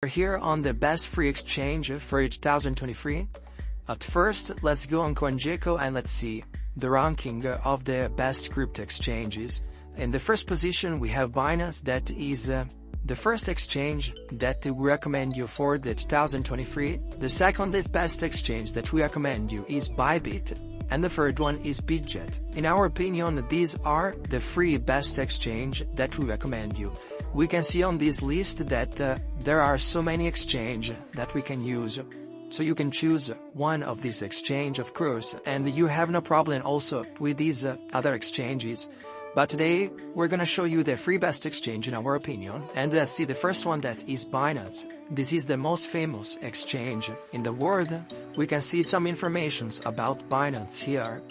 We're here on the best free exchange for 2023. At first, let's go on CoinGecko and let's see the ranking of the best crypto exchanges. In the first position, we have Binance, that is the first exchange that we recommend you for the 2023. The second best exchange that we recommend you is Bybit, and the third one is Bitget. In our opinion, these are the three best exchange that we recommend you. We can see on this list that there are so many exchange that we can use. So you can choose one of these exchange, of course, and you have no problem also with these other exchanges. But today, we're gonna show you the three best exchange in our opinion, and let's see the first one, that is Binance. This is the most famous exchange in the world. We can see some informations about Binance here.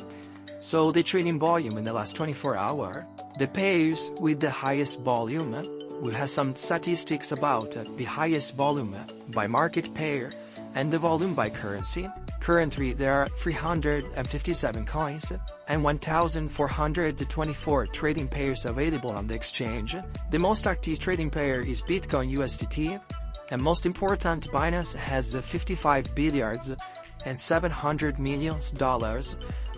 So the trading volume in the last 24 hours, the pairs with the highest volume, we have some statistics about the highest volume by market pair and the volume by currency. Currently, there are 357 coins and 1,424 trading pairs available on the exchange. The most active trading pair is Bitcoin USDT, and most important, Binance has 55 billions and $700 million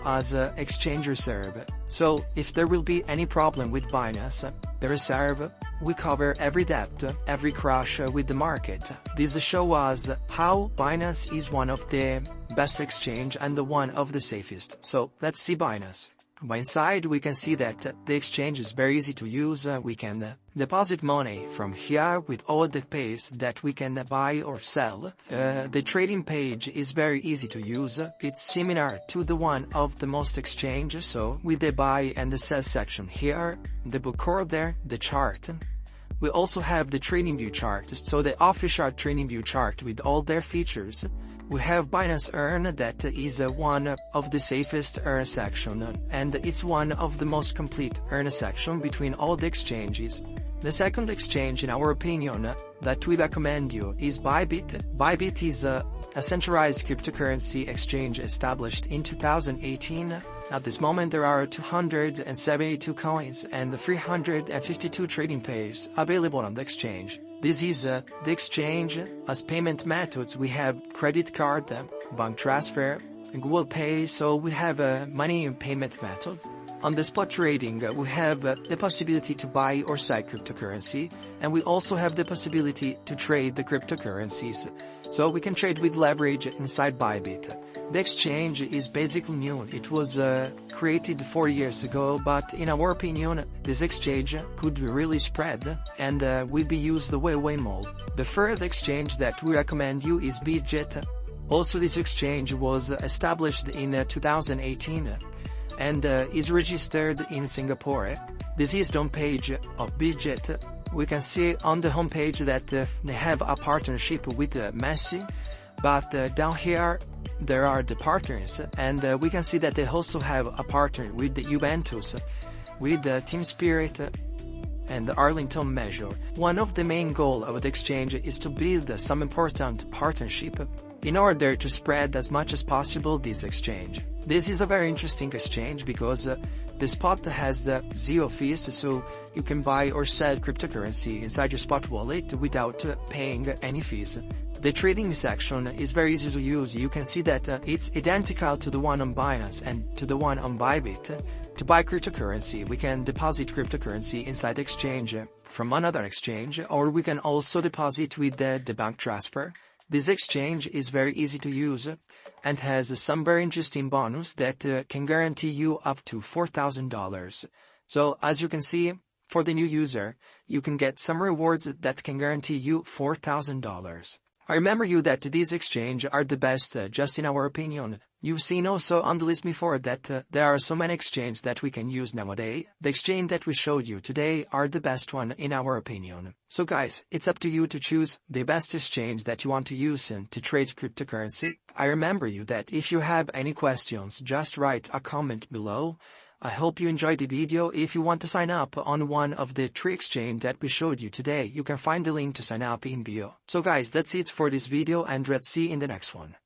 as exchange reserve. So if there will be any problem with Binance, the reserve, we cover every debt, every crash with the market. This shows us how Binance is one of the best exchange and the one of the safest. So let's see Binance. By inside, we can see that the exchange is very easy to use. We can deposit money from here with all the pairs that we can buy or sell. The trading page is very easy to use. It's similar to the one of the most exchange. So with the buy and the sell section here, the book order, the chart. We also have the trading view chart, so the official trading view chart with all their features. We have Binance Earn, that is one of the safest earn section, and it's one of the most complete earn section between all the exchanges. The second exchange, in our opinion, that we recommend you is Bybit. Bybit is a centralized cryptocurrency exchange established in 2018. At this moment, there are 272 coins and 352 trading pairs available on the exchange. This is the exchange. As payment methods, we have credit card, bank transfer, and Google Pay, so we have a money payment method. On the spot trading, we have the possibility to buy or sell cryptocurrency, and we also have the possibility to trade the cryptocurrencies. So we can trade with leverage inside Bybit. The exchange is basically new. It was created 4 years ago, but in our opinion, this exchange could be really spread and will be used way more. The third exchange that we recommend you is Bitget. Also, this exchange was established in 2018 and is registered in Singapore. This is the homepage of Bitget. We can see on the homepage that they have a partnership with Messi, but down here there are the partners, and we can see that they also have a partner with the Juventus, with the Team Spirit and the Arlington Measure. One of the main goals of the exchange is to build some important partnership in order to spread as much as possible this exchange. This is a very interesting exchange because the spot has 0 fees, so you can buy or sell cryptocurrency inside your spot wallet without paying any fees. The trading section is very easy to use. You can see that it's identical to the one on Binance and to the one on Bybit. To buy cryptocurrency, we can deposit cryptocurrency inside the exchange from another exchange, or we can also deposit with the bank transfer. This exchange is very easy to use and has some very interesting bonus that can guarantee you up to $4,000. So as you can see, for the new user, you can get some rewards that can guarantee you $4,000. I remember you that these exchanges are the best, just in our opinion. You've seen also on the list before that there are so many exchanges that we can use nowadays. The exchange that we showed you today are the best one in our opinion. So guys, it's up to you to choose the best exchange that you want to use to trade cryptocurrency. I remember you that if you have any questions, just write a comment below. I hope you enjoyed the video. If you want to sign up on one of the 3 exchanges that we showed you today, you can find the link to sign up in bio. So guys, that's it for this video, and let's see in the next one.